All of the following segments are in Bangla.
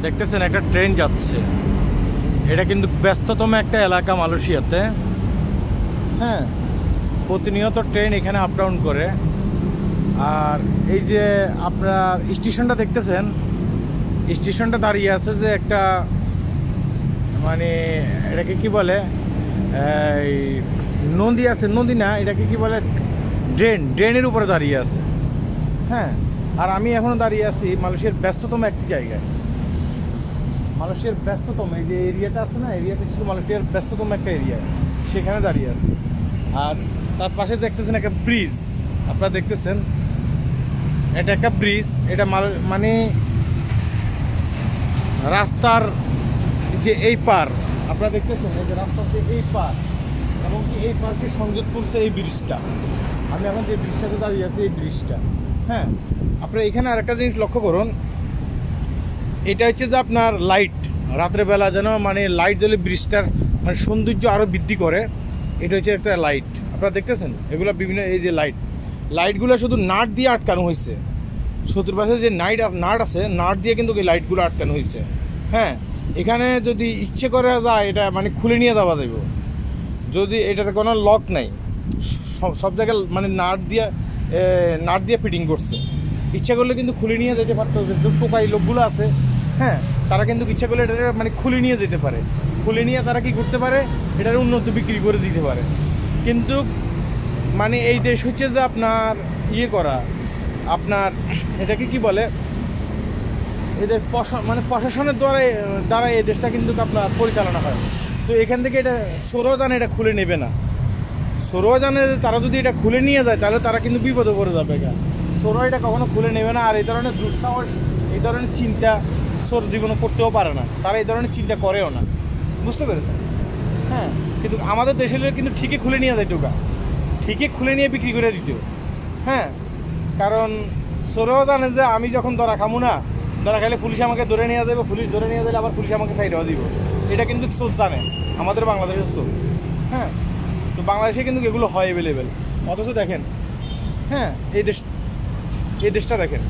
দেখতেছেন একটা ট্রেন যাচ্ছে, এটা কিন্তু ব্যস্ততম একটা এলাকা মালয়েশিয়াতে। হ্যাঁ, প্রতিনিয়ত ট্রেন এখানে আপ ডাউন করে। আর এই যে আপনার স্টেশনটা দেখতেছেন, স্টেশনটা দাঁড়িয়ে আছে যে একটা মানে এটাকে কি বলে, এই নদী আছে, নদী না, এটাকে কি বলে, ড্রেনের উপরে দাঁড়িয়ে আছে। হ্যাঁ, আর আমি এখনও দাঁড়িয়ে আছি মালয়েশিয়ার ব্যস্ততম একটি জায়গায়। মালয়েশিয়ার ব্যস্ততম এই যে এরিয়াটা আছে না, এরিয়াটা ছিল মালয়েশিয়ার ব্যস্ততম একটা এরিয়া, সেখানে দাঁড়িয়ে আছে। আর তার পাশে দেখতেছেন একটা ব্রিজ, আপনারা দেখতেছেন এটা একটা ব্রিজ। এটা মানে রাস্তার যে এই পার, আপনারা দেখতেছেন এই যে রাস্তার যে এই পার, এবং কি এই পার্কে সংযোগ করছে এই ব্রিজটা। আমি এখন যে ব্রিজটাতে দাঁড়িয়ে আছি এই ব্রিজটা। হ্যাঁ, আপনারা এখানে আরেকটা জিনিস লক্ষ্য করুন, এটা হচ্ছে যে আপনার লাইট, রাত্রেবেলা যেন মানে লাইট জ্বলে ব্রিজটার মানে সৌন্দর্য আরও বৃদ্ধি করে। এটা হচ্ছে একটা লাইট, আপনারা দেখতেছেন এগুলো বিভিন্ন এই যে লাইটগুলো শুধু নাট দিয়ে আটকানো হয়েছে। চতুর্পাশে যে নাট আছে, নাট দিয়ে কিন্তু এই লাইটগুলো আটকানো হয়েছে। হ্যাঁ, এখানে যদি ইচ্ছে করে যায় এটা মানে খুলে নিয়ে যাওয়া যাবে, যদি এটাতে কোনো লক নাই, সব জায়গায় মানে নাট দিয়ে ফিটিং করছে। ইচ্ছা করলে কিন্তু খুলে নিয়ে যেতে পারতো, যে টোকাই লোকগুলো আছে, হ্যাঁ, তারা কিন্তু ইচ্ছা করলে এটা মানে খুলে নিয়ে যেতে পারে। খুলে নিয়ে তারা কি করতে পারে, এটার উন্নত বিক্রি করে দিতে পারে। কিন্তু মানে এই দেশ হচ্ছে যে আপনার ইয়ে করা, আপনার এটাকে কি বলে, এদের মানে প্রশাসনের দ্বারা এই দেশটা কিন্তু আপনার পরিচালনা হয়। তো এখান থেকে এটা সৌরও জানে এটা খুলে নেবে না, সৌরও জানে তারা যদি এটা খুলে নিয়ে যায় তাহলে তারা কিন্তু বিপদে পড়ে যাবে। সৌর এটা কখনো খুলে নেবে না। আর এই ধরনের দুঃসাহস, এই ধরনের চিন্তা সৌর জীবনে করতেও পারে না, তারা এই ধরনের চিন্তা করেও না, বুঝতে পেরেছেন? হ্যাঁ, কিন্তু আমাদের দেশের কিন্তু ঠিকই খুলে নিয়ে যায়, টোকা ঠিকই খুলে নিয়ে বিক্রি করে দিত। হ্যাঁ, কারণ সৌরও জানে যে আমি যখন ধরা খামু না, ধরা খাইলে পুলিশ আমাকে ধরে নিয়ে যাবে, পুলিশ ধরে নিয়ে যাবে, আবার পুলিশ আমাকে সাইডেও দিব। এটা কিন্তু সোচ জানে আমাদের বাংলাদেশের সোচ। হ্যাঁ, তো বাংলাদেশে কিন্তু এগুলো হয় অ্যাভেলেবেল। অথচ দেখেন, হ্যাঁ, এই দেশটা দেখেন,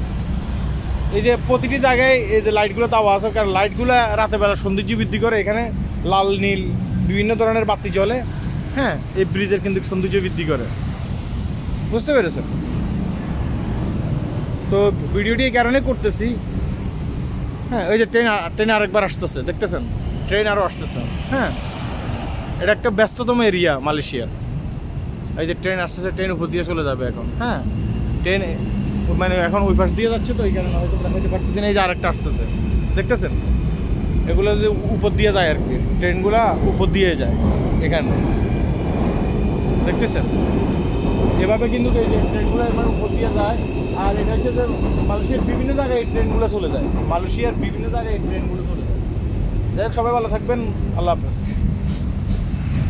এই যে প্রতিটি জায়গায় এই যে লাইটগুলো দেওয়া আছে, কারণ লাইটগুলো রাতের বেলা সৌন্দর্য বৃদ্ধি করে। এখানে লাল নীল বিভিন্ন ধরনের বাতি জ্বলে। হ্যাঁ, এই ব্রিজের কিন্তু সৌন্দর্য বৃদ্ধি করে, বুঝতে পেরেছেন? তো ভিডিওটি এই কারণে করতেছি। হ্যাঁ, ওই যে ট্রেন আরেকবার আসতেছে, দেখতেছেন ট্রেন আরও আসতেছে। হ্যাঁ, এটা একটা ব্যস্ততম এরিয়া মালয়েশিয়ার। এই যে ট্রেন আসতেছে, ট্রেন উপর দিয়ে চলে যাবে এখন। হ্যাঁ, ট্রেন মানে এখন ওই পাশ দিয়ে যাচ্ছে, তো এই কারণে হয়তো দেখাতে পারতেছেন। এই যে আরেকটা আসতেছে, দেখতেছেন, এগুলো যে উপর দিয়ে যায় আর কি, ট্রেনগুলা উপর দিয়ে যায় এখানে, দেখতেছেন? এভাবে কিন্তু এই যে ট্রেনগুলো মানে উপর দিয়ে যায়। আর এটা হচ্ছে যে মালয়েশিয়ার বিভিন্ন জায়গায় এই ট্রেনগুলো চলে যায়, মালয়েশিয়ার বিভিন্ন জায়গায় এই ট্রেনগুলো চলে যায়। যাই হোক, সবাই ভালো থাকবেন, আল্লাহ হাফেজ।